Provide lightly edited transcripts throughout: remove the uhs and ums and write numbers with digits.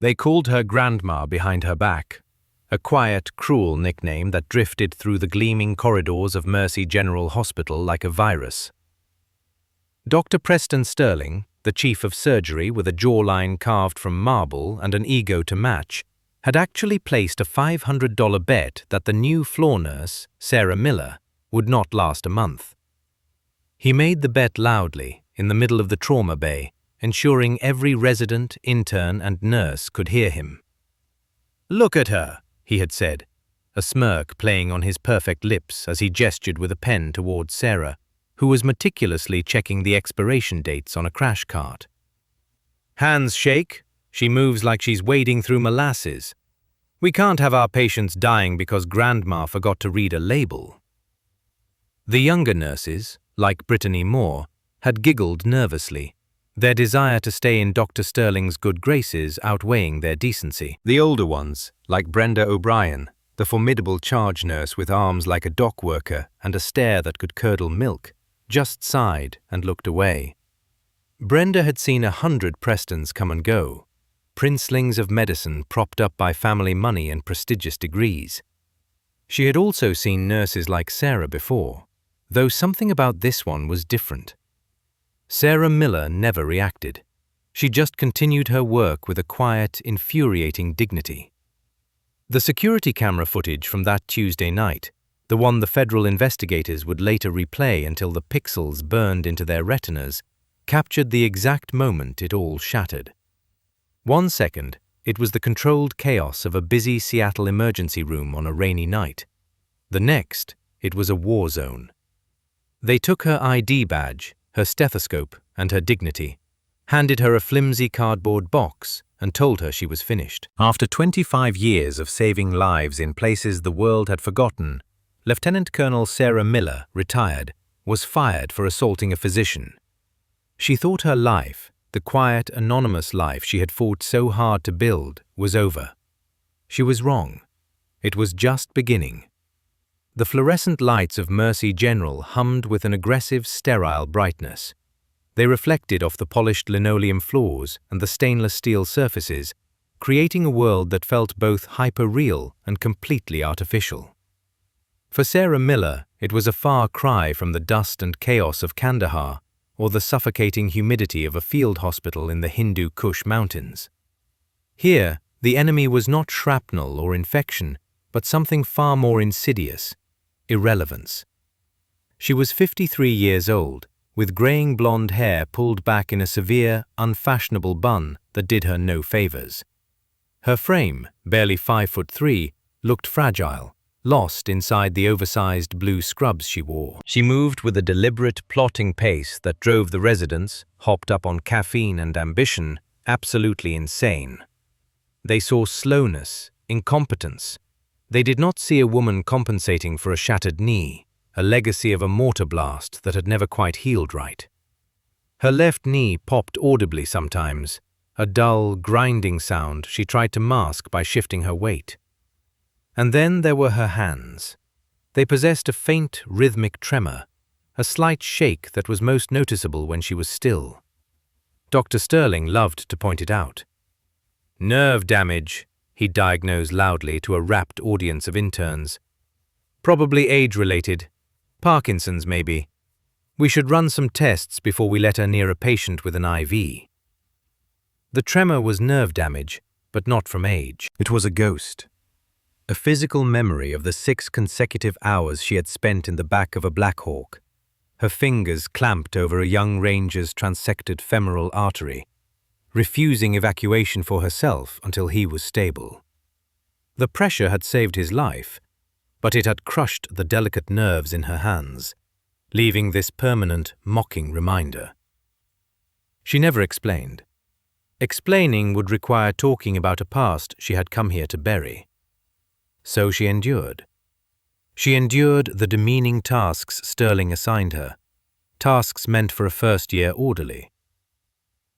They called her Grandma behind her back, a quiet, cruel nickname that drifted through the gleaming corridors of Mercy General Hospital like a virus. Dr. Preston Sterling, the chief of surgery with a jawline carved from marble and an ego to match, had actually placed a $500 bet that the new floor nurse, Sarah Miller, would not last a month. He made the bet loudly, in the middle of the trauma bay, ensuring every resident, intern, and nurse could hear him. "Look at her," he had said, a smirk playing on his perfect lips as he gestured with a pen towards Sarah, who was meticulously checking the expiration dates on a crash cart. "Hands shake. She moves like she's wading through molasses. We can't have our patients dying because Grandma forgot to read a label." The younger nurses, like Brittany Moore, had giggled nervously, their desire to stay in Dr. Sterling's good graces outweighing their decency. The older ones, like Brenda O'Brien, the formidable charge nurse with arms like a dock worker and a stare that could curdle milk, just sighed and looked away. Brenda had seen 100 Prestons come and go, princelings of medicine propped up by family money and prestigious degrees. She had also seen nurses like Sarah before, though something about this one was different. Sarah Miller never reacted. She just continued her work with a quiet, infuriating dignity. The security camera footage from that Tuesday night, the one the federal investigators would later replay until the pixels burned into their retinas, captured the exact moment it all shattered. 1 second, it was the controlled chaos of a busy Seattle emergency room on a rainy night. The next, it was a war zone. They took her ID badge, her stethoscope, and her dignity, handed her a flimsy cardboard box, and told her she was finished. After 25 years of saving lives in places the world had forgotten, Lieutenant Colonel Sarah Miller, retired, was fired for assaulting a physician. She thought her life, the quiet, anonymous life she had fought so hard to build, was over. She was wrong. It was just beginning. The fluorescent lights of Mercy General hummed with an aggressive, sterile brightness. They reflected off the polished linoleum floors and the stainless steel surfaces, creating a world that felt both hyper-real and completely artificial. For Sarah Miller, it was a far cry from the dust and chaos of Kandahar or the suffocating humidity of a field hospital in the Hindu Kush Mountains. Here, the enemy was not shrapnel or infection, but something far more insidious: irrelevance. She was 53 years old, with graying blonde hair pulled back in a severe, unfashionable bun that did her no favors. Her frame, barely 5'3", looked fragile, lost inside the oversized blue scrubs she wore. She moved with a deliberate, plotting pace that drove the residents, hopped up on caffeine and ambition, absolutely insane. They saw slowness, incompetence. They did not see a woman compensating for a shattered knee, a legacy of a mortar blast that had never quite healed right. Her left knee popped audibly sometimes, a dull, grinding sound she tried to mask by shifting her weight. And then there were her hands. They possessed a faint, rhythmic tremor, a slight shake that was most noticeable when she was still. Dr. Sterling loved to point it out. "Nerve damage," he diagnosed loudly to a rapt audience of interns. "Probably age-related. Parkinson's, maybe. We should run some tests before we let her near a patient with an IV." The tremor was nerve damage, but not from age. It was a ghost. A physical memory of the 6 consecutive hours she had spent in the back of a Black Hawk, her fingers clamped over a young ranger's transected femoral artery, refusing evacuation for herself until he was stable. The pressure had saved his life, but it had crushed the delicate nerves in her hands, leaving this permanent, mocking reminder. She never explained. Explaining would require talking about a past she had come here to bury. So she endured. She endured the demeaning tasks Sterling assigned her, tasks meant for a first-year orderly.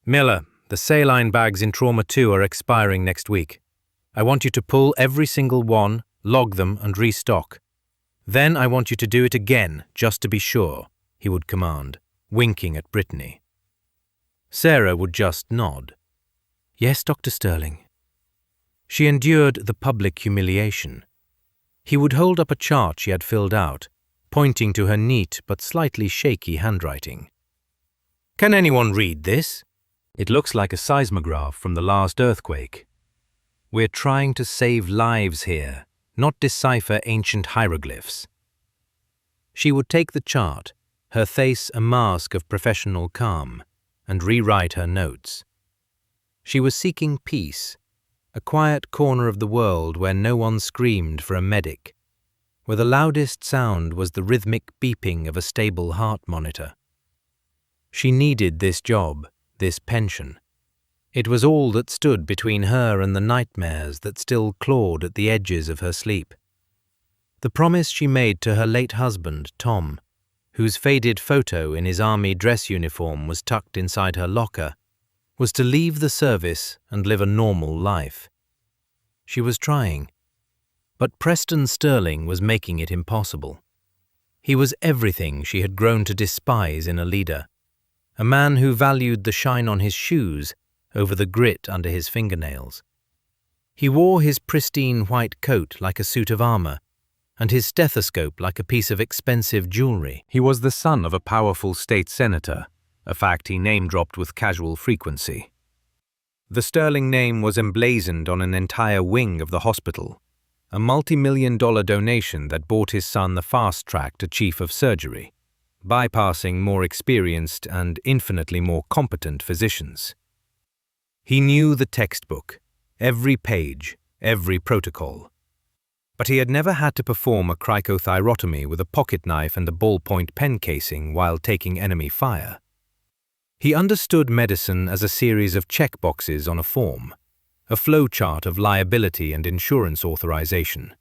"Miller, the saline bags in Trauma 2 are expiring next week. I want you to pull every single one, log them, and restock. Then I want you to do it again, just to be sure," he would command, winking at Brittany. Sarah would just nod. "Yes, Dr. Sterling." She endured the public humiliation. He would hold up a chart she had filled out, pointing to her neat but slightly shaky handwriting. "Can anyone read this? It looks like a seismograph from the last earthquake. We're trying to save lives here, not decipher ancient hieroglyphs." She would take the chart, her face a mask of professional calm, and rewrite her notes. She was seeking peace, a quiet corner of the world where no one screamed for a medic, where the loudest sound was the rhythmic beeping of a stable heart monitor. She needed this job, this pension. It was all that stood between her and the nightmares that still clawed at the edges of her sleep. The promise she made to her late husband, Tom, whose faded photo in his army dress uniform was tucked inside her locker, was to leave the service and live a normal life. She was trying, but Preston Sterling was making it impossible. He was everything she had grown to despise in a leader, a man who valued the shine on his shoes over the grit under his fingernails. He wore his pristine white coat like a suit of armor, and his stethoscope like a piece of expensive jewelry. He was the son of a powerful state senator, a fact he name-dropped with casual frequency. The Sterling name was emblazoned on an entire wing of the hospital, a multi-million-dollar donation that bought his son the fast track to chief of surgery, bypassing more experienced and infinitely more competent physicians. He knew the textbook, every page, every protocol. But he had never had to perform a cricothyrotomy with a pocket knife and a ballpoint pen casing while taking enemy fire. He understood medicine as a series of checkboxes on a form, a flowchart of liability and insurance authorization.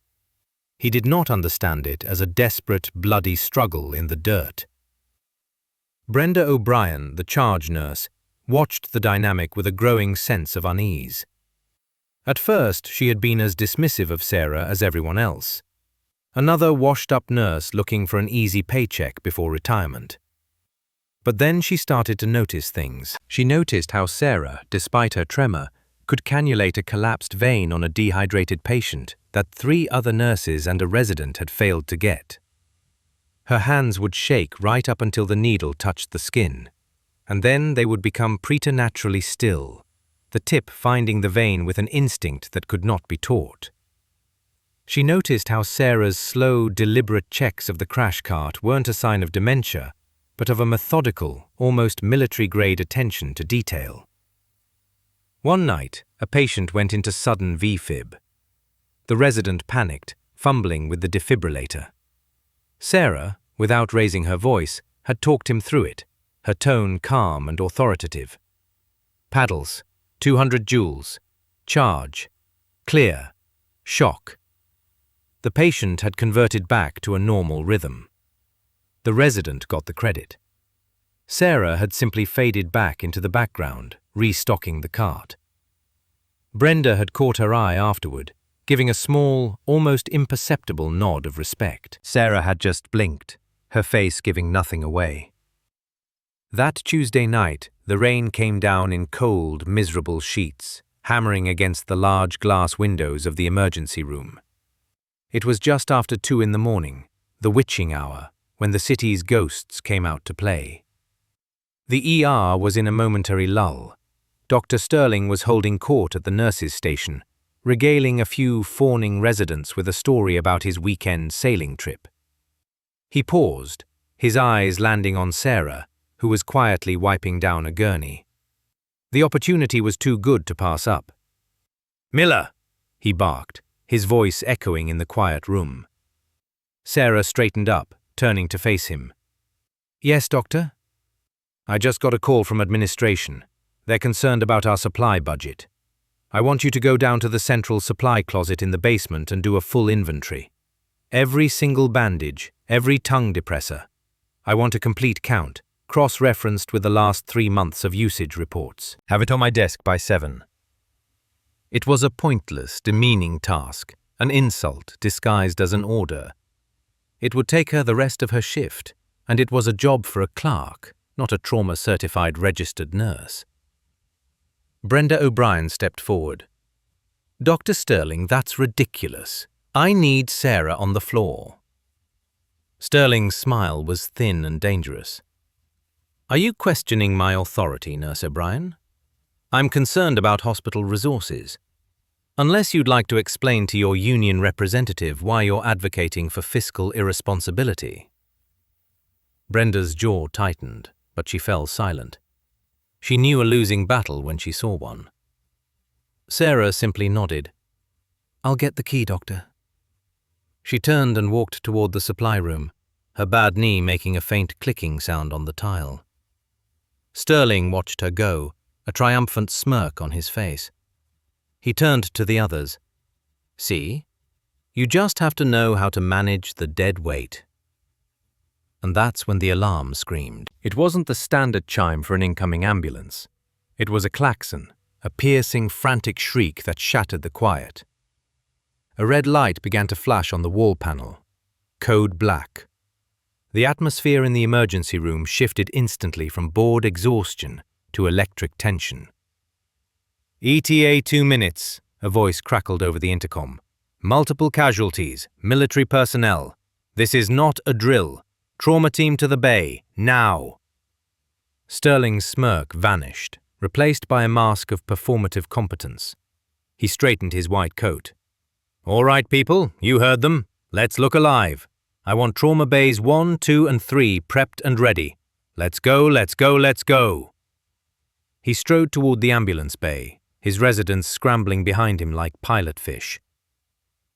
He did not understand it as a desperate, bloody struggle in the dirt. Brenda O'Brien, the charge nurse, watched the dynamic with a growing sense of unease. At first, she had been as dismissive of Sarah as everyone else. Another washed-up nurse looking for an easy paycheck before retirement. But then she started to notice things. She noticed how Sarah, despite her tremor, could cannulate a collapsed vein on a dehydrated patient that 3 other nurses and a resident had failed to get. Her hands would shake right up until the needle touched the skin, and then they would become preternaturally still, the tip finding the vein with an instinct that could not be taught. She noticed how Sarah's slow, deliberate checks of the crash cart weren't a sign of dementia, but of a methodical, almost military-grade attention to detail. One night, a patient went into sudden V-fib. The resident panicked, fumbling with the defibrillator. Sarah, without raising her voice, had talked him through it, her tone calm and authoritative. Paddles, 200 joules, charge, clear, shock. The patient had converted back to a normal rhythm. The resident got the credit. Sarah had simply faded back into the background, restocking the cart. Brenda had caught her eye afterward, giving a small, almost imperceptible nod of respect. Sarah had just blinked, her face giving nothing away. That Tuesday night, the rain came down in cold, miserable sheets, hammering against the large glass windows of the emergency room. It was just after 2 a.m, the witching hour, when the city's ghosts came out to play. The ER was in a momentary lull. Dr. Sterling was holding court at the nurses' station, regaling a few fawning residents with a story about his weekend sailing trip. He paused, his eyes landing on Sarah, who was quietly wiping down a gurney. The opportunity was too good to pass up. "Miller!" he barked, his voice echoing in the quiet room. Sarah straightened up, turning to face him. "Yes, doctor?" "I just got a call from administration. They're concerned about our supply budget. I want you to go down to the central supply closet in the basement and do a full inventory. Every single bandage, every tongue depressor. I want a complete count, cross-referenced with the last 3 months of usage reports. Have it on my desk by 7. It was a pointless, demeaning task, an insult disguised as an order. It would take her the rest of her shift, and it was a job for a clerk, not a trauma-certified registered nurse. Brenda O'Brien stepped forward. Dr. Sterling, that's ridiculous. I need Sarah on the floor. Sterling's smile was thin and dangerous. Are you questioning my authority, Nurse O'Brien? I'm concerned about hospital resources. Unless you'd like to explain to your union representative why you're advocating for fiscal irresponsibility. Brenda's jaw tightened, but she fell silent. She knew a losing battle when she saw one. Sarah simply nodded. I'll get the key, Doctor. She turned and walked toward the supply room, her bad knee making a faint clicking sound on the tile. Sterling watched her go, a triumphant smirk on his face. He turned to the others. See? You just have to know how to manage the dead weight. And that's when the alarm screamed. It wasn't the standard chime for an incoming ambulance. It was a klaxon, a piercing, frantic shriek that shattered the quiet. A red light began to flash on the wall panel. Code black. The atmosphere in the emergency room shifted instantly from bored exhaustion to electric tension. ETA 2 minutes, a voice crackled over the intercom. Multiple casualties, military personnel. This is not a drill. Trauma team to the bay, now. Sterling's smirk vanished, replaced by a mask of performative competence. He straightened his white coat. All right, people, you heard them. Let's look alive. I want trauma bays 1, 2, and 3 prepped and ready. Let's go, let's go, let's go. He strode toward the ambulance bay, his residents scrambling behind him like pilot fish.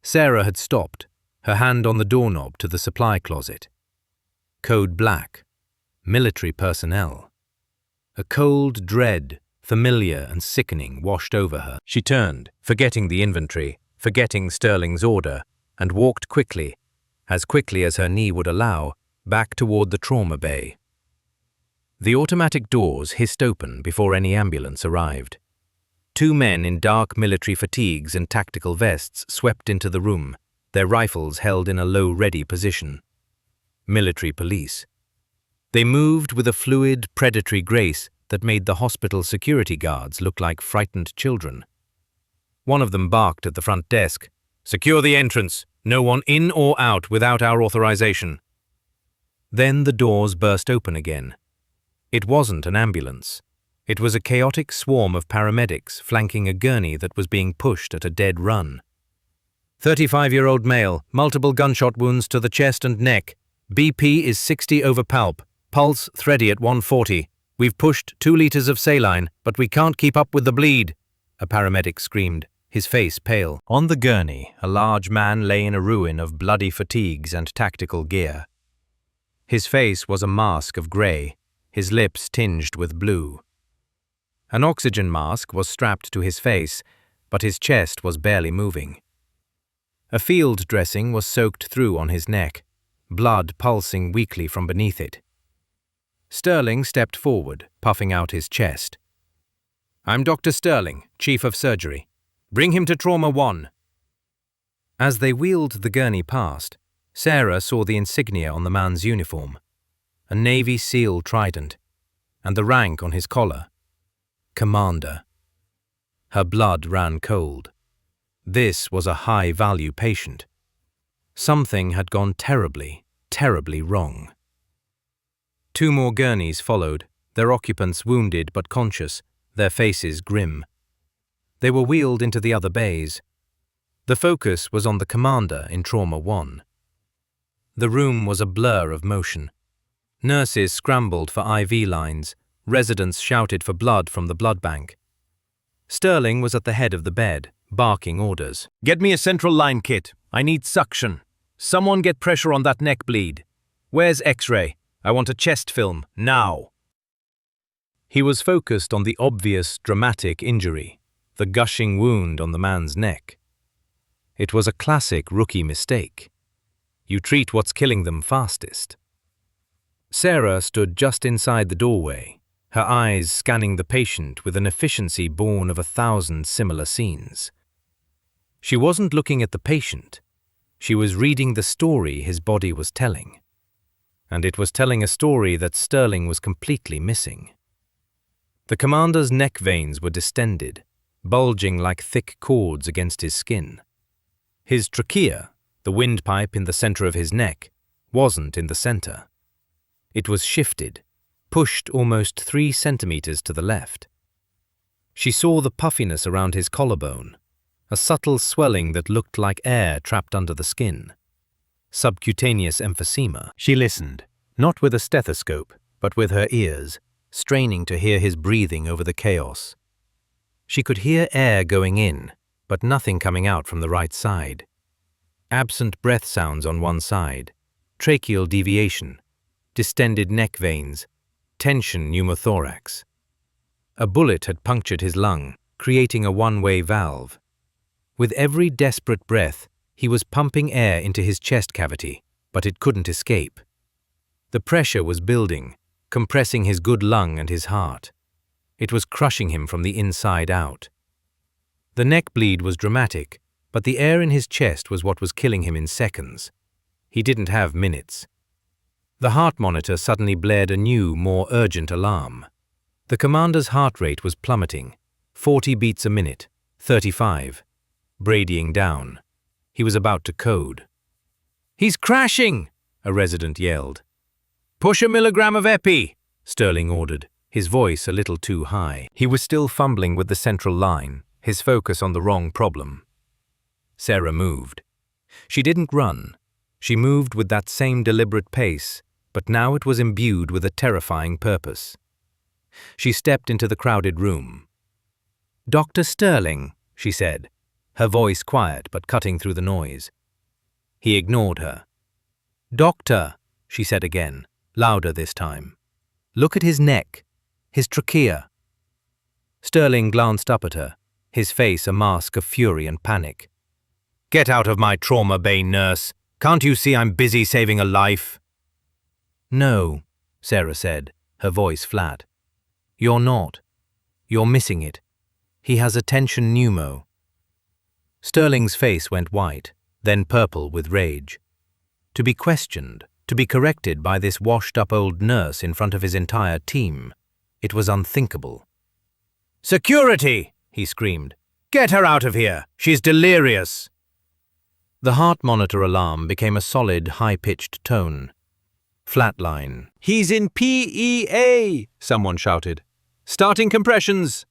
Sarah had stopped, her hand on the doorknob to the supply closet. Code black. Military personnel. A cold dread, familiar and sickening, washed over her. She turned, forgetting the inventory, forgetting Sterling's order, and walked quickly as her knee would allow, back toward the trauma bay. The automatic doors hissed open before any ambulance arrived. 2 men in dark military fatigues and tactical vests swept into the room, their rifles held in a low ready position. Military police. They moved with a fluid, predatory grace that made the hospital security guards look like frightened children. One of them barked at the front desk, "Secure the entrance! No one in or out without our authorization." Then the doors burst open again. It wasn't an ambulance. It was a chaotic swarm of paramedics flanking a gurney that was being pushed at a dead run. 35-year-old male, multiple gunshot wounds to the chest and neck. BP is 60 over palp. Pulse thready at 140. We've pushed 2 liters of saline, but we can't keep up with the bleed, a paramedic screamed, his face pale. On the gurney, a large man lay in a ruin of bloody fatigues and tactical gear. His face was a mask of grey, his lips tinged with blue. An oxygen mask was strapped to his face, but his chest was barely moving. A field dressing was soaked through on his neck, blood pulsing weakly from beneath it. Sterling stepped forward, puffing out his chest. "I'm Dr. Sterling, Chief of Surgery. Bring him to Trauma 1. As they wheeled the gurney past, Sarah saw the insignia on the man's uniform, a Navy SEAL trident, and the rank on his collar. Commander. Her blood ran cold. This was a high-value patient. Something had gone terribly, terribly wrong. 2 more gurneys followed, their occupants wounded but conscious, their faces grim. They were wheeled into the other bays. The focus was on the commander in Trauma 1. The room was a blur of motion. Nurses scrambled for IV lines, residents shouted for blood from the blood bank. Sterling was at the head of the bed, barking orders. "Get me a central line kit. I need suction. Someone get pressure on that neck bleed. Where's X-ray? I want a chest film, now." He was focused on the obvious, dramatic injury, the gushing wound on the man's neck. It was a classic rookie mistake. You treat what's killing them fastest. Sarah stood just inside the doorway, her eyes scanning the patient with an efficiency born of 1,000 similar scenes. She wasn't looking at the patient. She was reading the story his body was telling. And it was telling a story that Sterling was completely missing. The commander's neck veins were distended, bulging like thick cords against his skin. His trachea, the windpipe in the center of his neck, wasn't in the center. It was shifted, pushed almost 3 centimeters to the left. She saw the puffiness around his collarbone, a subtle swelling that looked like air trapped under the skin. Subcutaneous emphysema. She listened, not with a stethoscope, but with her ears, straining to hear his breathing over the chaos. She could hear air going in, but nothing coming out from the right side. Absent breath sounds on one side, tracheal deviation, distended neck veins, tension pneumothorax. A bullet had punctured his lung, creating a one-way valve. With every desperate breath, he was pumping air into his chest cavity, but it couldn't escape. The pressure was building, compressing his good lung and his heart. It was crushing him from the inside out. The neck bleed was dramatic, but the air in his chest was what was killing him in seconds. He didn't have minutes. The heart monitor suddenly blared a new, more urgent alarm. The commander's heart rate was plummeting, 40 beats a minute, 35, bradying down. He was about to code. "He's crashing!" a resident yelled. "Push a milligram of epi," Sterling ordered, his voice a little too high. He was still fumbling with the central line, his focus on the wrong problem. Sarah moved. She didn't run. She moved with that same deliberate pace, but now it was imbued with a terrifying purpose. She stepped into the crowded room. "Dr. Sterling," she said, her voice quiet but cutting through the noise. He ignored her. "Doctor," she said again, louder this time. "Look at his neck, his trachea." Sterling glanced up at her, his face a mask of fury and panic. "Get out of my trauma bay, nurse. Can't you see I'm busy saving a life?" "No," Sarah said, her voice flat. "You're not. You're missing it. He has a tension pneumo." Sterling's face went white, then purple with rage. To be questioned, to be corrected by this washed-up old nurse in front of his entire team, it was unthinkable. "Security!" he screamed. "Get her out of here! She's delirious!" The heart monitor alarm became a solid, high-pitched tone. "Flatline." "He's in PEA!" someone shouted. "Starting compressions!"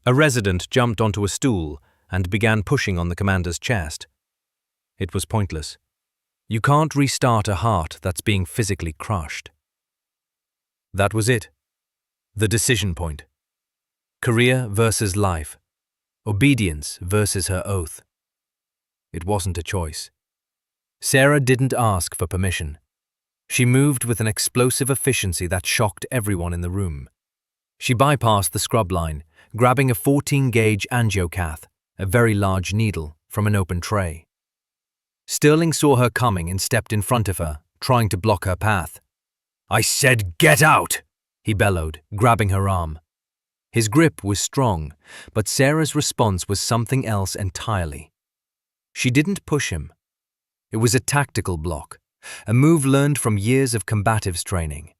A resident jumped onto a stool and began pushing on the commander's chest. It was pointless. You can't restart a heart that's being physically crushed. That was it. The decision point. Career versus life. Obedience versus her oath. It wasn't a choice. Sarah didn't ask for permission. She moved with an explosive efficiency that shocked everyone in the room. She bypassed the scrub line, grabbing a 14-gauge angiocath, a very large needle, from an open tray. Sterling saw her coming and stepped in front of her, trying to block her path. "I said get out!" he bellowed, grabbing her arm. His grip was strong, but Sarah's response was something else entirely. She didn't push him. It was a tactical block, a move learned from years of combatives training.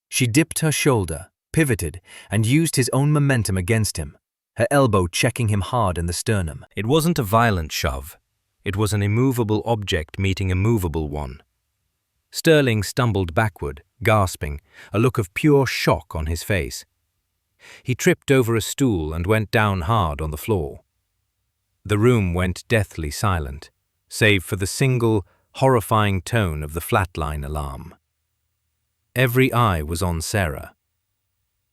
She dipped her shoulder, pivoted, and used his own momentum against him, her elbow checking him hard in the sternum. It wasn't a violent shove. It was an immovable object meeting a movable one. Sterling stumbled backward, gasping, a look of pure shock on his face. He tripped over a stool and went down hard on the floor. The room went deathly silent, save for the single, horrifying tone of the flatline alarm. Every eye was on Sarah.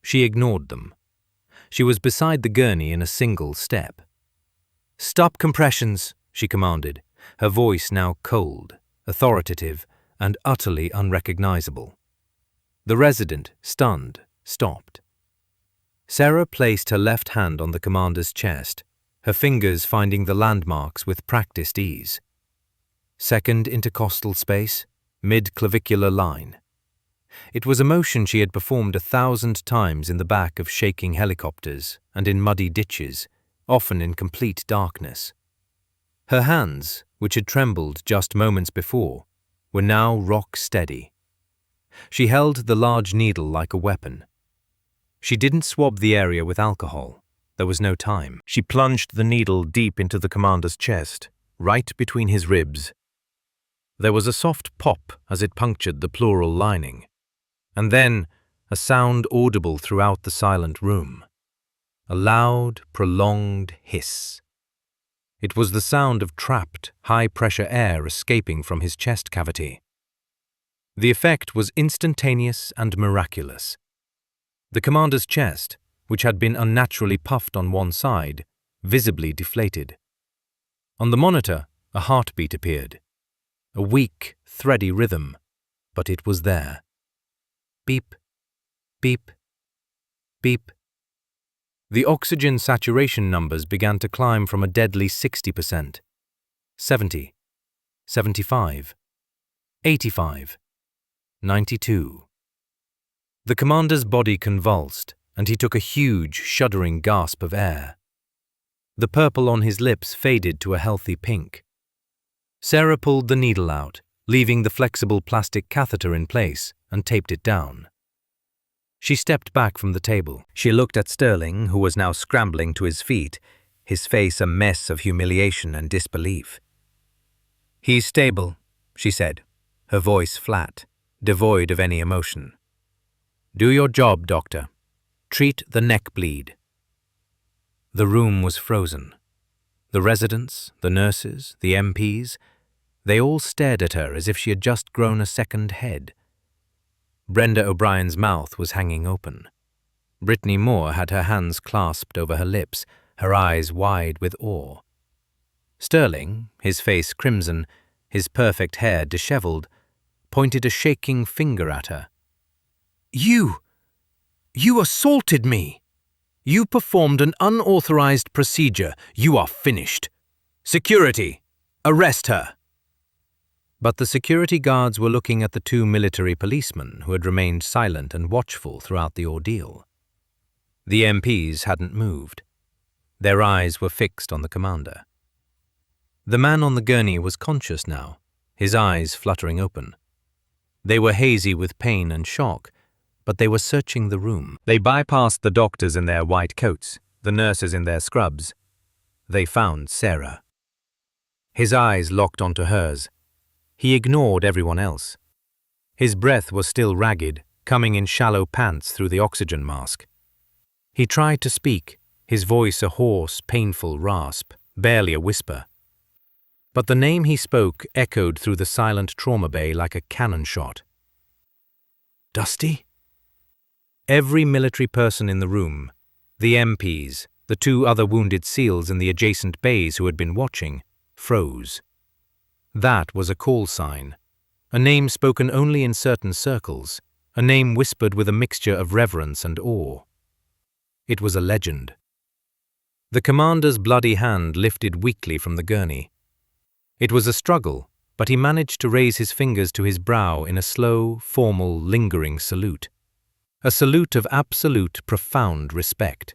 She ignored them. She was beside the gurney in a single step. "Stop compressions," she commanded, her voice now cold, authoritative, and utterly unrecognizable. The resident, stunned, stopped. Sarah placed her left hand on the commander's chest, her fingers finding the landmarks with practiced ease. Second intercostal space, mid-clavicular line. It was a motion she had performed 1,000 times in the back of shaking helicopters and in muddy ditches, often in complete darkness. Her hands, which had trembled just moments before, were now rock steady. She held the large needle like a weapon. She didn't swab the area with alcohol. There was no time. She plunged the needle deep into the commander's chest, right between his ribs. There was a soft pop as it punctured the pleural lining, and then a sound audible throughout the silent room. A loud, prolonged hiss. It was the sound of trapped, high-pressure air escaping from his chest cavity. The effect was instantaneous and miraculous. The commander's chest, which had been unnaturally puffed on one side, visibly deflated. On the monitor, a heartbeat appeared. A weak, thready rhythm, but it was there. Beep, beep, beep. The oxygen saturation numbers began to climb from a deadly 60%, 70, 75, 85, 92. The commander's body convulsed, and he took a huge, shuddering gasp of air. The purple on his lips faded to a healthy pink. Sarah pulled the needle out, leaving the flexible plastic catheter in place, and taped it down. She stepped back from the table. She looked at Sterling, who was now scrambling to his feet, his face a mess of humiliation and disbelief. "He's stable," she said, her voice flat, devoid of any emotion. "Do your job, doctor. Treat the neck bleed." The room was frozen. The residents, the nurses, the MPs, they all stared at her as if she had just grown a second head. Brenda O'Brien's mouth was hanging open. Brittany Moore had her hands clasped over her lips, her eyes wide with awe. Sterling, his face crimson, his perfect hair disheveled, pointed a shaking finger at her. You assaulted me! You performed an unauthorized procedure. You are finished. Security! Arrest her!" But the security guards were looking at the two military policemen who had remained silent and watchful throughout the ordeal. The MPs hadn't moved. Their eyes were fixed on the commander. The man on the gurney was conscious now, his eyes fluttering open. They were hazy with pain and shock, but they were searching the room. They bypassed the doctors in their white coats, the nurses in their scrubs. They found Sarah. His eyes locked onto hers. He ignored everyone else. His breath was still ragged, coming in shallow pants through the oxygen mask. He tried to speak, his voice a hoarse, painful rasp, barely a whisper. But the name he spoke echoed through the silent trauma bay like a cannon shot. "Dusty?" Every military person in the room, the MPs, the two other wounded SEALs in the adjacent bays who had been watching, froze. That was a call sign, a name spoken only in certain circles, a name whispered with a mixture of reverence and awe. It was a legend. The commander's bloody hand lifted weakly from the gurney. It was a struggle, but he managed to raise his fingers to his brow in a slow, formal, lingering salute. A salute of absolute, profound respect.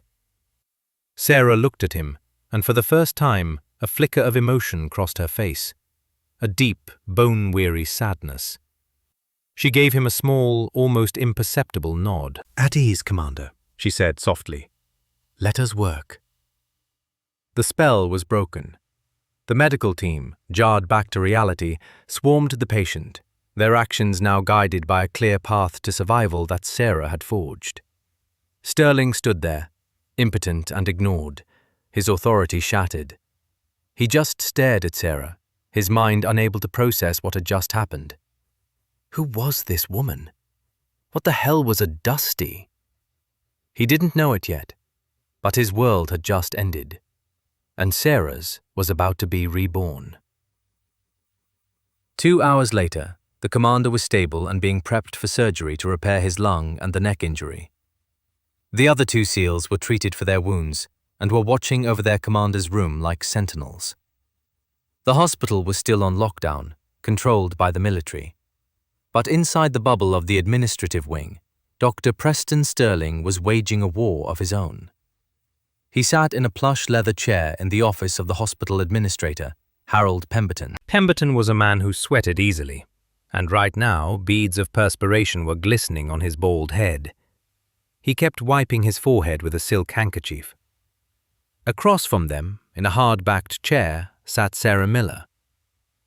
Sarah looked at him, and for the first time, a flicker of emotion crossed her face. A deep, bone-weary sadness. She gave him a small, almost imperceptible nod. "At ease, Commander," she said softly. "Let us work." The spell was broken. The medical team, jarred back to reality, swarmed the patient, their actions now guided by a clear path to survival that Sarah had forged. Sterling stood there, impotent and ignored, his authority shattered. He just stared at Sarah, his mind unable to process what had just happened. Who was this woman? What the hell was a Dusty? He didn't know it yet, but his world had just ended, and Sarah's was about to be reborn. 2 hours later, the commander was stable and being prepped for surgery to repair his lung and the neck injury. The other two SEALs were treated for their wounds and were watching over their commander's room like sentinels. The hospital was still on lockdown, controlled by the military. But inside the bubble of the administrative wing, Dr. Preston Sterling was waging a war of his own. He sat in a plush leather chair in the office of the hospital administrator, Harold Pemberton. Pemberton was a man who sweated easily, and right now beads of perspiration were glistening on his bald head. He kept wiping his forehead with a silk handkerchief. Across from them, in a hard-backed chair, sat Sarah Miller.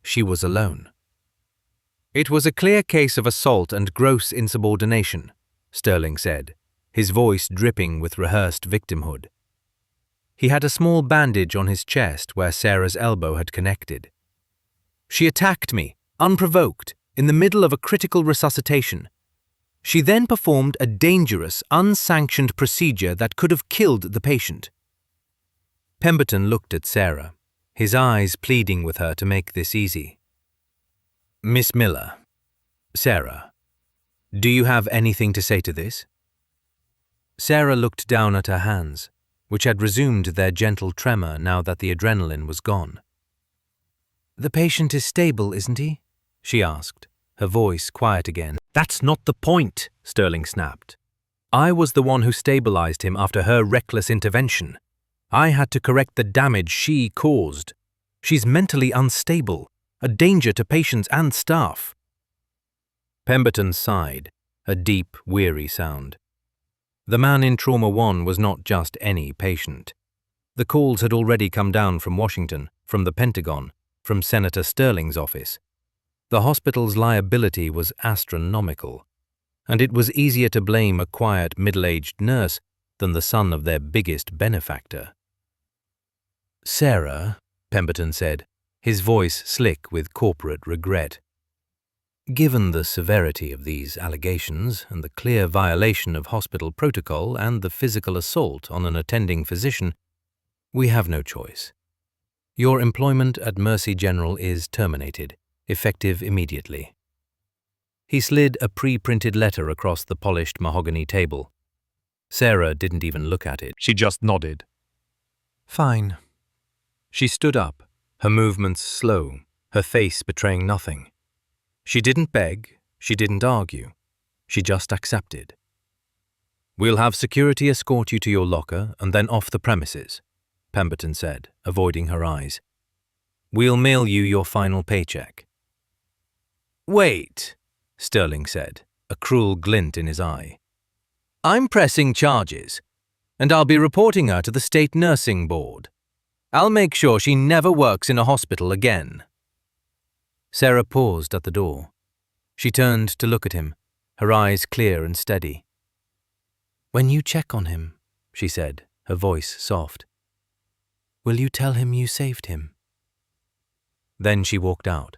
She was alone. "It was a clear case of assault and gross insubordination," Sterling said, his voice dripping with rehearsed victimhood. He had a small bandage on his chest where Sarah's elbow had connected. "She attacked me, unprovoked, in the middle of a critical resuscitation. She then performed a dangerous, unsanctioned procedure that could have killed the patient." Pemberton looked at Sarah, his eyes pleading with her to make this easy. "Miss Miller, Sarah, do you have anything to say to this?" Sarah looked down at her hands, which had resumed their gentle tremor now that the adrenaline was gone. "The patient is stable, isn't he?" she asked, her voice quiet again. "That's not the point," Sterling snapped. "I was the one who stabilized him after her reckless intervention. I had to correct the damage she caused. She's mentally unstable, a danger to patients and staff." Pemberton sighed, a deep, weary sound. The man in Trauma 1 was not just any patient. The calls had already come down from Washington, from the Pentagon, from Senator Sterling's office. The hospital's liability was astronomical, and it was easier to blame a quiet, middle-aged nurse than the son of their biggest benefactor. "Sarah," Pemberton said, his voice slick with corporate regret, "given the severity of these allegations and the clear violation of hospital protocol and the physical assault on an attending physician, we have no choice. Your employment at Mercy General is terminated, effective immediately." He slid a pre-printed letter across the polished mahogany table. Sarah didn't even look at it. She just nodded. "Fine." She stood up, her movements slow, her face betraying nothing. She didn't beg, she didn't argue. She just accepted. "We'll have security escort you to your locker and then off the premises," Pemberton said, avoiding her eyes. "We'll mail you your final paycheck." "Wait," Sterling said, a cruel glint in his eye. "I'm pressing charges, and I'll be reporting her to the state nursing board. I'll make sure she never works in a hospital again." Sarah paused at the door. She turned to look at him, her eyes clear and steady. "When you check on him," she said, her voice soft, "will you tell him you saved him?" Then she walked out.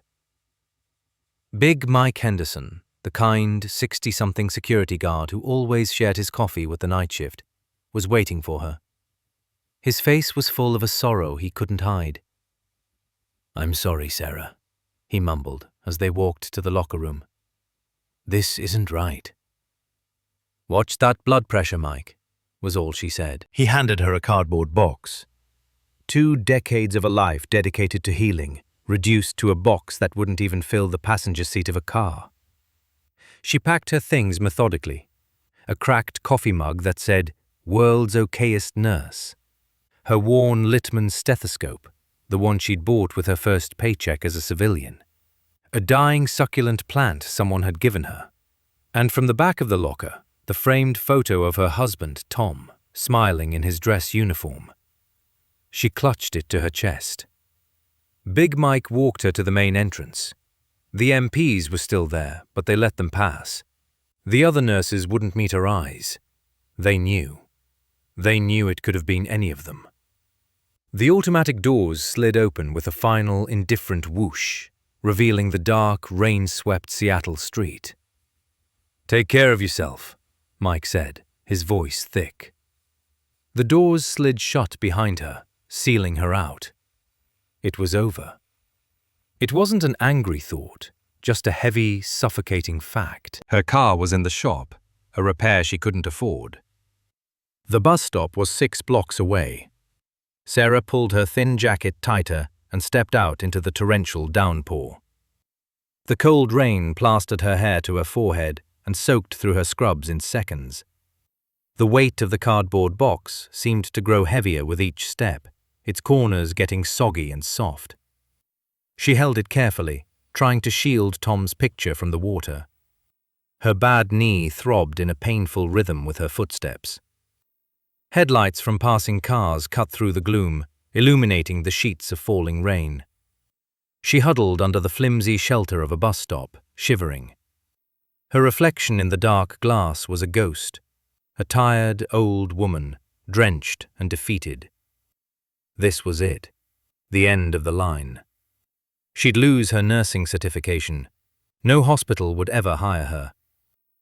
Big Mike Henderson, the kind 60-something security guard who always shared his coffee with the night shift, was waiting for her. His face was full of a sorrow he couldn't hide. "I'm sorry, Sarah," he mumbled as they walked to the locker room. "This isn't right." "Watch that blood pressure, Mike," was all she said. He handed her a cardboard box. 2 decades of a life dedicated to healing, reduced to a box that wouldn't even fill the passenger seat of a car. She packed her things methodically. A cracked coffee mug that said, "World's Okayest Nurse." Her worn Littman stethoscope, the one she'd bought with her first paycheck as a civilian. A dying succulent plant someone had given her. And from the back of the locker, the framed photo of her husband, Tom, smiling in his dress uniform. She clutched it to her chest. Big Mike walked her to the main entrance. The MPs were still there, but they let them pass. The other nurses wouldn't meet her eyes. They knew. They knew it could have been any of them. The automatic doors slid open with a final, indifferent whoosh, revealing the dark, rain-swept Seattle street. "Take care of yourself," Mike said, his voice thick. The doors slid shut behind her, sealing her out. It was over. It wasn't an angry thought, just a heavy, suffocating fact. Her car was in the shop, a repair she couldn't afford. The bus stop was 6 blocks away. Sarah pulled her thin jacket tighter and stepped out into the torrential downpour. The cold rain plastered her hair to her forehead and soaked through her scrubs in seconds. The weight of the cardboard box seemed to grow heavier with each step, its corners getting soggy and soft. She held it carefully, trying to shield Tom's picture from the water. Her bad knee throbbed in a painful rhythm with her footsteps. Headlights from passing cars cut through the gloom, illuminating the sheets of falling rain. She huddled under the flimsy shelter of a bus stop, shivering. Her reflection in the dark glass was a ghost, a tired, old woman, drenched and defeated. This was it, the end of the line. She'd lose her nursing certification. No hospital would ever hire her.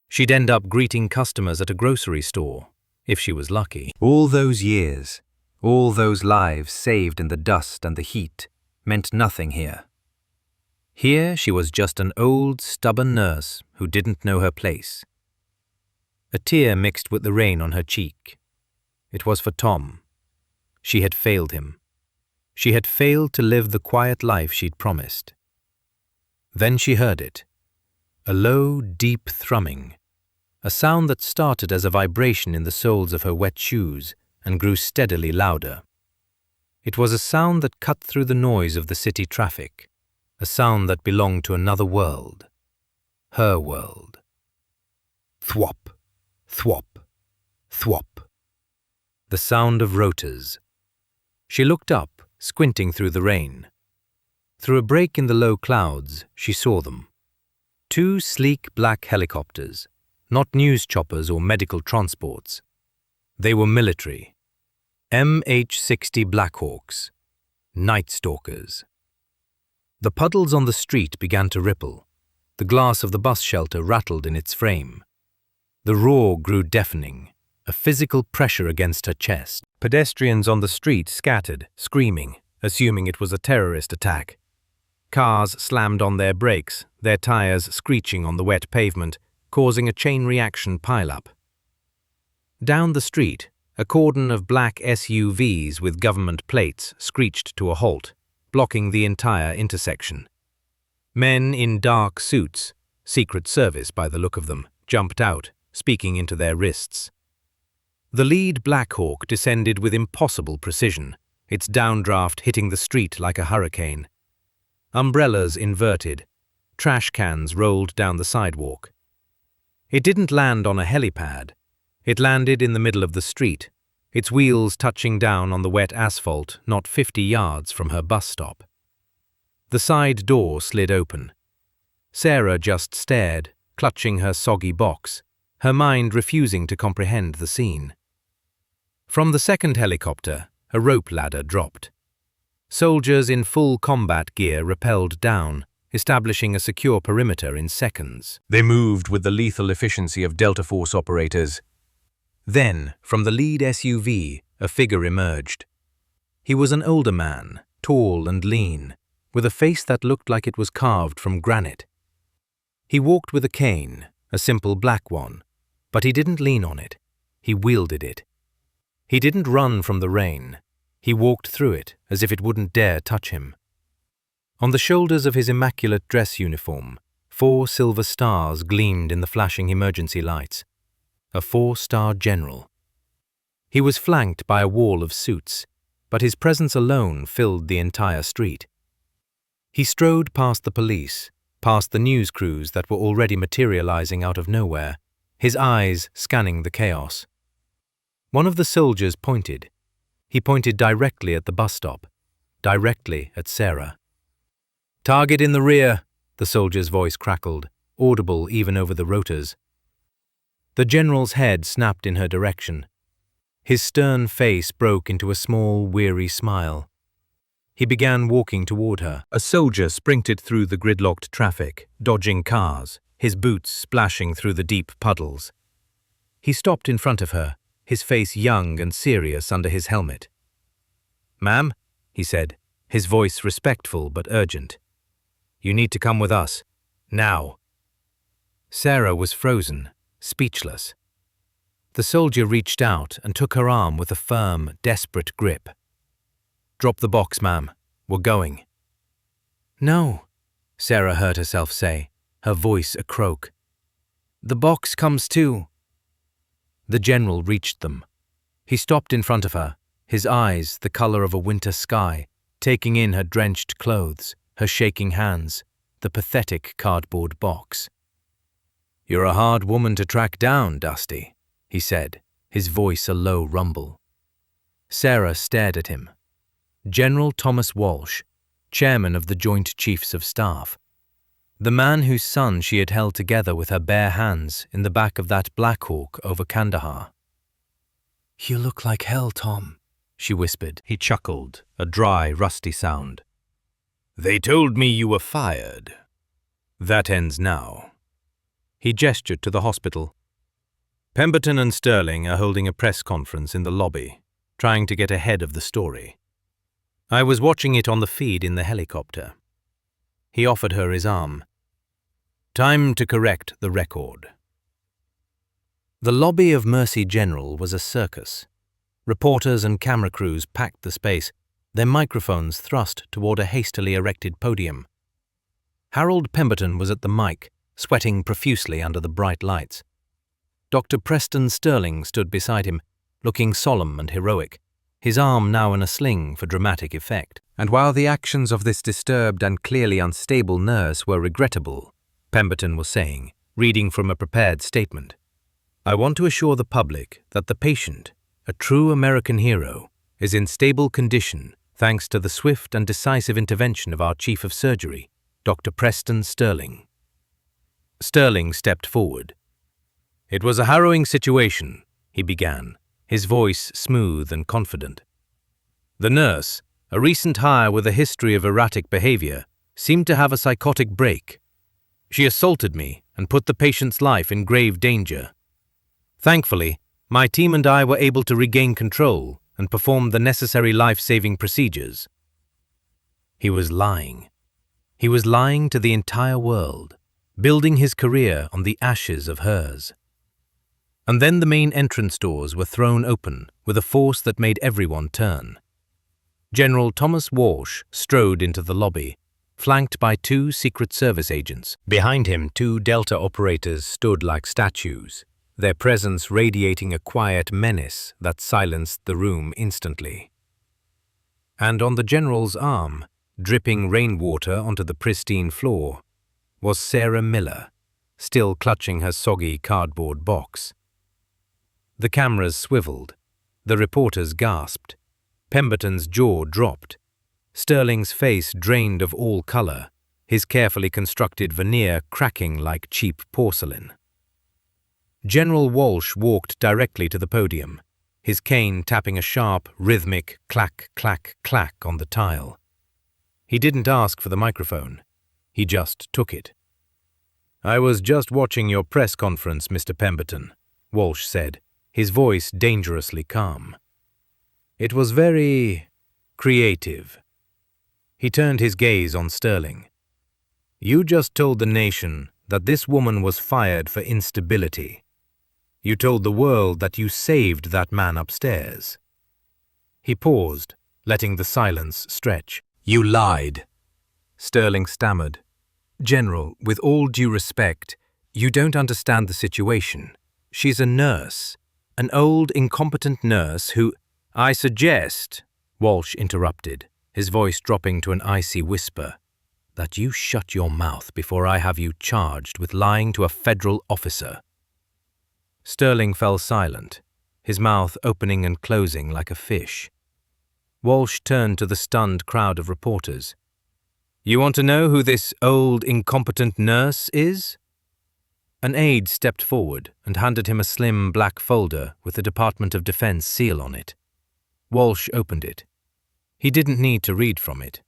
She'd end up greeting customers at a grocery store, if she was lucky. All those years, all those lives saved in the dust and the heat, meant nothing here. Here she was just an old, stubborn nurse who didn't know her place. A tear mixed with the rain on her cheek. It was for Tom. She had failed him. She had failed to live the quiet life she'd promised. Then she heard it. A low, deep thrumming. A sound that started as a vibration in the soles of her wet shoes and grew steadily louder. It was a sound that cut through the noise of the city traffic, a sound that belonged to another world. Her world. Thwop, thwop, thwop. The sound of rotors. She looked up, squinting through the rain. Through a break in the low clouds, she saw them. 2 sleek black helicopters, not news choppers or medical transports. They were military. MH-60 Blackhawks, Night Stalkers. The puddles on the street began to ripple. The glass of the bus shelter rattled in its frame. The roar grew deafening, a physical pressure against her chest. Pedestrians on the street scattered, screaming, assuming it was a terrorist attack. Cars slammed on their brakes, their tires screeching on the wet pavement, causing a chain reaction pileup. Down the street, a cordon of black SUVs with government plates screeched to a halt, blocking the entire intersection. Men in dark suits, Secret Service by the look of them, jumped out, speaking into their wrists. The lead Blackhawk descended with impossible precision, its downdraft hitting the street like a hurricane. Umbrellas inverted, trash cans rolled down the sidewalk. It didn't land on a helipad. It landed in the middle of the street, its wheels touching down on the wet asphalt not 50 yards from her bus stop. The side door slid open. Sarah just stared, clutching her soggy box, her mind refusing to comprehend the scene. From the second helicopter, a rope ladder dropped. Soldiers in full combat gear rappelled down, establishing a secure perimeter in seconds. They moved with the lethal efficiency of Delta Force operators. Then, from the lead SUV, a figure emerged. He was an older man, tall and lean, with a face that looked like it was carved from granite. He walked with a cane, a simple black one, but he didn't lean on it. He wielded it. He didn't run from the rain. He walked through it as if it wouldn't dare touch him. On the shoulders of his immaculate dress uniform, 4 silver stars gleamed in the flashing emergency lights. A 4-star general. He was flanked by a wall of suits, but his presence alone filled the entire street. He strode past the police, past the news crews that were already materializing out of nowhere, his eyes scanning the chaos. One of the soldiers pointed. He pointed directly at the bus stop, directly at Sarah. "Target in the rear," the soldier's voice crackled, audible even over the rotors. The general's head snapped in her direction. His stern face broke into a small, weary smile. He began walking toward her. A soldier sprinted through the gridlocked traffic, dodging cars, his boots splashing through the deep puddles. He stopped in front of her, his face young and serious under his helmet. "Ma'am," he said, his voice respectful but urgent. "You need to come with us. Now." Sarah was frozen, speechless. The soldier reached out and took her arm with a firm, desperate grip. "Drop the box, ma'am. We're going." "No," Sarah heard herself say, her voice a croak. "The box comes too." The general reached them. He stopped in front of her, his eyes the color of a winter sky, taking in her drenched clothes, her shaking hands, the pathetic cardboard box. "You're a hard woman to track down, Dusty," he said, his voice a low rumble. Sarah stared at him. General Thomas Walsh, chairman of the Joint Chiefs of Staff. The man whose son she had held together with her bare hands in the back of that Black Hawk over Kandahar. "You look like hell, Tom," she whispered. He chuckled, a dry, rusty sound. "They told me you were fired. That ends now." He gestured to the hospital. Pemberton and Sterling are holding a press conference in the lobby, trying to get ahead of the story. I was watching it on the feed in the helicopter. He offered her his arm. Time to correct the record. The lobby of Mercy General was a circus. Reporters and camera crews packed the space, their microphones thrust toward a hastily erected podium. Harold Pemberton was at the mic, sweating profusely under the bright lights. Dr. Preston Sterling stood beside him, looking solemn and heroic, his arm now in a sling for dramatic effect. And while the actions of this disturbed and clearly unstable nurse were regrettable, Pemberton was saying, reading from a prepared statement, "I want to assure the public that the patient, a true American hero, is in stable condition thanks to the swift and decisive intervention of our Chief of Surgery, Dr. Preston Sterling." Sterling stepped forward. "It was a harrowing situation," he began, his voice smooth and confident. "The nurse, a recent hire with a history of erratic behavior, seemed to have a psychotic break. She assaulted me and put the patient's life in grave danger. Thankfully, my team and I were able to regain control and perform the necessary life-saving procedures." He was lying. He was lying to the entire world, building his career on the ashes of hers. And then the main entrance doors were thrown open with a force that made everyone turn. General Thomas Walsh strode into the lobby, flanked by 2 Secret Service agents. Behind him, 2 Delta operators stood like statues, their presence radiating a quiet menace that silenced the room instantly. And on the general's arm, dripping rainwater onto the pristine floor, was Sarah Miller, still clutching her soggy cardboard box. The cameras swiveled, the reporters gasped, Pemberton's jaw dropped, Sterling's face drained of all color, his carefully constructed veneer cracking like cheap porcelain. General Walsh walked directly to the podium, his cane tapping a sharp, rhythmic clack, clack, clack on the tile. He didn't ask for the microphone. He just took it. "I was just watching your press conference, Mr. Pemberton," Walsh said, his voice dangerously calm. "It was very creative." He turned his gaze on Sterling. "You just told the nation that this woman was fired for instability. You told the world that you saved that man upstairs." He paused, letting the silence stretch. "You lied," Sterling stammered. "General, with all due respect, you don't understand the situation. She's a nurse, an old, incompetent nurse who—" "I suggest," Walsh interrupted, his voice dropping to an icy whisper, "that you shut your mouth before I have you charged with lying to a federal officer." Sterling fell silent, his mouth opening and closing like a fish. Walsh turned to the stunned crowd of reporters. "You want to know who this old, incompetent nurse is?" An aide stepped forward and handed him a slim black folder with the Department of Defense seal on it. Walsh opened it. He didn't need to read from it.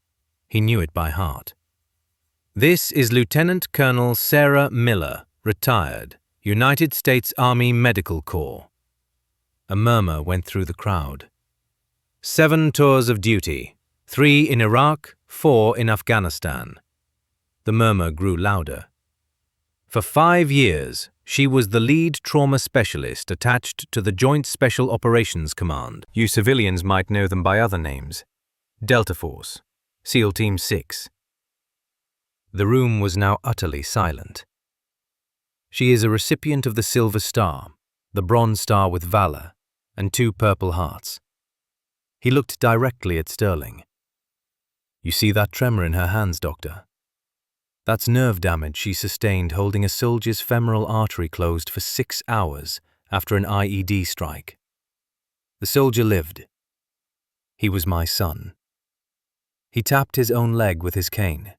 He knew it by heart. "This is Lieutenant Colonel Sarah Miller, retired, United States Army Medical Corps." A murmur went through the crowd. 7 tours of duty, 3 in Iraq, 4 in Afghanistan. The murmur grew louder. "For 5 years, she was the lead trauma specialist attached to the Joint Special Operations Command. You civilians might know them by other names. Delta Force, SEAL Team 6. The room was now utterly silent. "She is a recipient of the Silver Star, the Bronze Star with Valor, and 2 Purple Hearts." He looked directly at Sterling. "You see that tremor in her hands, Doctor? That's nerve damage she sustained holding a soldier's femoral artery closed for 6 hours after an IED strike. The soldier lived, He was my son. He tapped his own leg with his cane.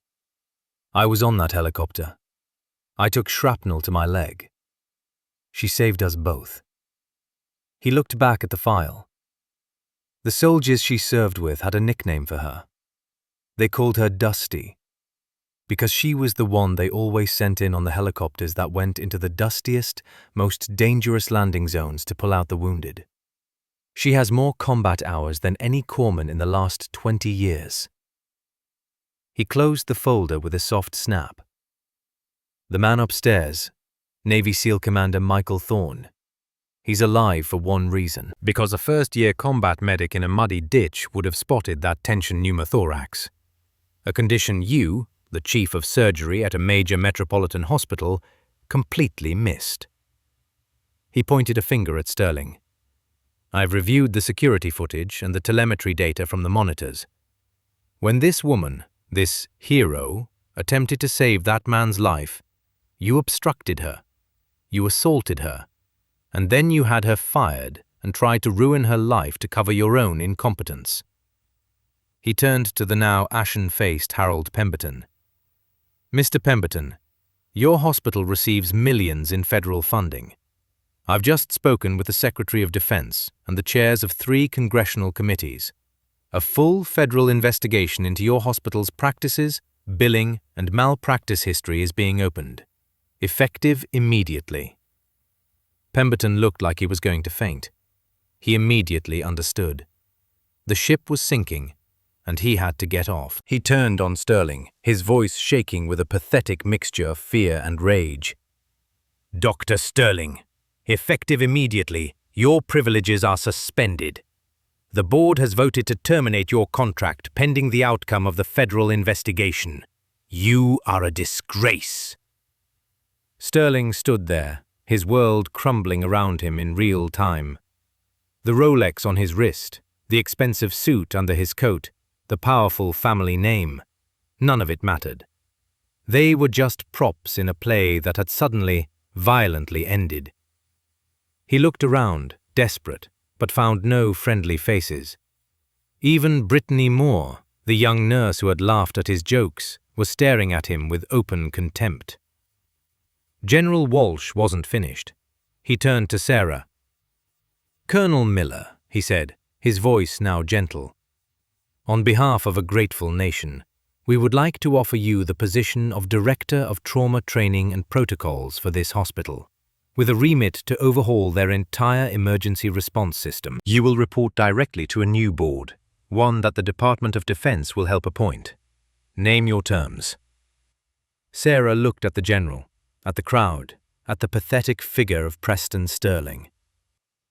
I was on that helicopter. I took shrapnel to my leg. She saved us both. He looked back at the file. The soldiers she served with had a nickname for her. They called her Dusty, because she was the one they always sent in on the helicopters that went into the dustiest, most dangerous landing zones to pull out the wounded. She has more combat hours than any corpsman in the last 20 years. He closed the folder with a soft snap. The man upstairs, Navy SEAL Commander Michael Thorne. He's alive for one reason. Because a first-year combat medic in a muddy ditch would have spotted that tension pneumothorax. A condition you, the chief of surgery at a major metropolitan hospital, completely missed. He pointed a finger at Sterling. I've reviewed the security footage and the telemetry data from the monitors. When this woman, this hero, attempted to save that man's life, you obstructed her, you assaulted her, and then you had her fired and tried to ruin her life to cover your own incompetence. He turned to the now ashen-faced Harold Pemberton. Mr. Pemberton, your hospital receives millions in federal funding. I've just spoken with the Secretary of Defense and the chairs of 3 congressional committees. A full federal investigation into your hospital's practices, billing, and malpractice history is being opened. Effective immediately. Pemberton looked like he was going to faint. He immediately understood. The ship was sinking, and he had to get off. He turned on Sterling, his voice shaking with a pathetic mixture of fear and rage. Dr. Sterling, effective immediately, your privileges are suspended. The board has voted to terminate your contract pending the outcome of the federal investigation. You are a disgrace. Sterling stood there, his world crumbling around him in real time. The Rolex on his wrist, the expensive suit under his coat, the powerful family name, none of it mattered. They were just props in a play that had suddenly, violently ended. He looked around, desperate, but found no friendly faces. Even Brittany Moore, the young nurse who had laughed at his jokes, was staring at him with open contempt. General Walsh wasn't finished. He turned to Sarah. Colonel Miller, he said, his voice now gentle. On behalf of a grateful nation, we would like to offer you the position of Director of Trauma Training and Protocols for this hospital, with a remit to overhaul their entire emergency response system. You will report directly to a new board, one that the Department of Defense will help appoint. Name your terms. Sarah looked at the general, at the crowd, at the pathetic figure of Preston Sterling.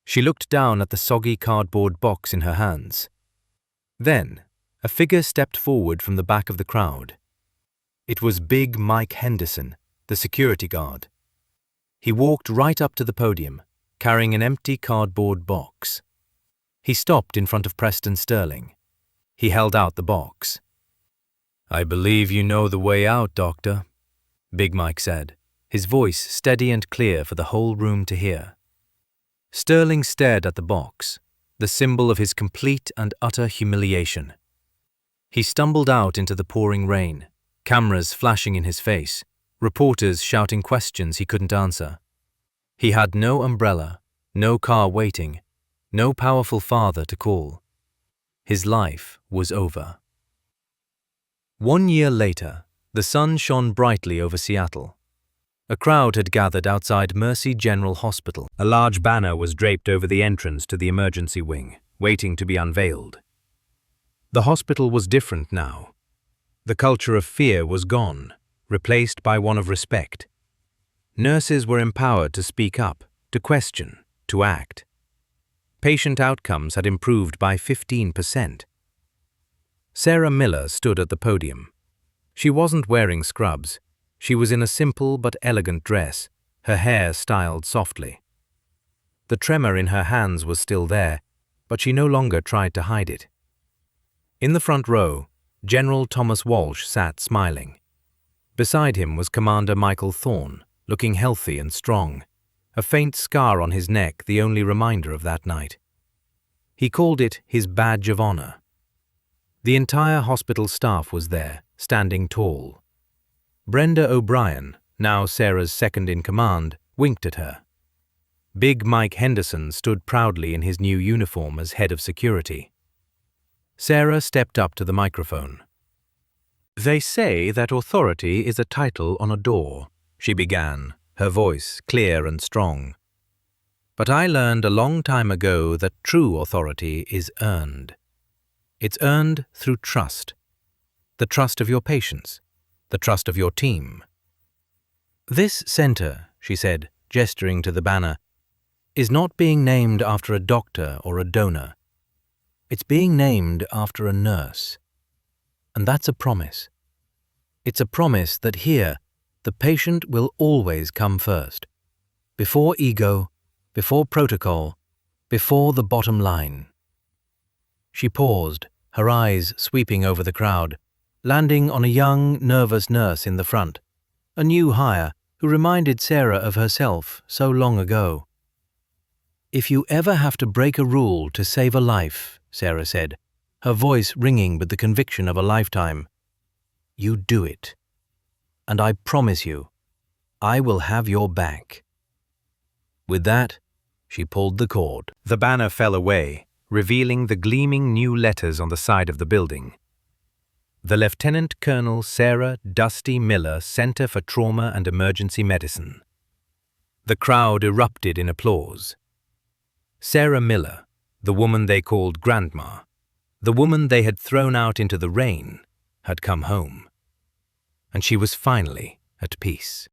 She looked down at the soggy cardboard box in her hands. Then, a figure stepped forward from the back of the crowd. It was Big Mike Henderson, the security guard. He walked right up to the podium, carrying an empty cardboard box. He stopped in front of Preston Sterling. He held out the box. I believe you know the way out, Doctor, Big Mike said, his voice steady and clear for the whole room to hear. Sterling stared at the box, the symbol of his complete and utter humiliation. He stumbled out into the pouring rain, cameras flashing in his face, reporters shouting questions he couldn't answer. He had no umbrella, no car waiting, no powerful father to call. His life was over. 1 year later, the sun shone brightly over Seattle. A crowd had gathered outside Mercy General Hospital. A large banner was draped over the entrance to the emergency wing, waiting to be unveiled. The hospital was different now. The culture of fear was gone, replaced by one of respect. Nurses were empowered to speak up, to question, to act. Patient outcomes had improved by 15%. Sarah Miller stood at the podium. She wasn't wearing scrubs. She was in a simple but elegant dress, her hair styled softly. The tremor in her hands was still there, but she no longer tried to hide it. In the front row, General Thomas Walsh sat smiling. Beside him was Commander Michael Thorne, looking healthy and strong, a faint scar on his neck the only reminder of that night. He called it his badge of honor, The entire hospital staff was there, standing tall. Brenda O'Brien, now Sarah's second-in-command, winked at her. Big Mike Henderson stood proudly in his new uniform as head of security. Sarah stepped up to the microphone. "They say that authority is a title on a door," she began, her voice clear and strong. "But I learned a long time ago that true authority is earned. It's earned through trust. The trust of your patients, the trust of your team. This center," she said, gesturing to the banner, "is not being named after a doctor or a donor. It's being named after a nurse. And that's a promise. It's a promise that here, the patient will always come first. Before ego, before protocol, before the bottom line." She paused, her eyes sweeping over the crowd, landing on a young, nervous nurse in the front, a new hire who reminded Sarah of herself so long ago. "If you ever have to break a rule to save a life," Sarah said, her voice ringing with the conviction of a lifetime, "you do it. And I promise you, I will have your back." With that, she pulled the cord. The banner fell away, revealing the gleaming new letters on the side of the building. The Lieutenant Colonel Sarah Dusty Miller Center for Trauma and Emergency Medicine. The crowd erupted in applause. Sarah Miller, the woman they called Grandma, the woman they had thrown out into the rain, had come home. And she was finally at peace.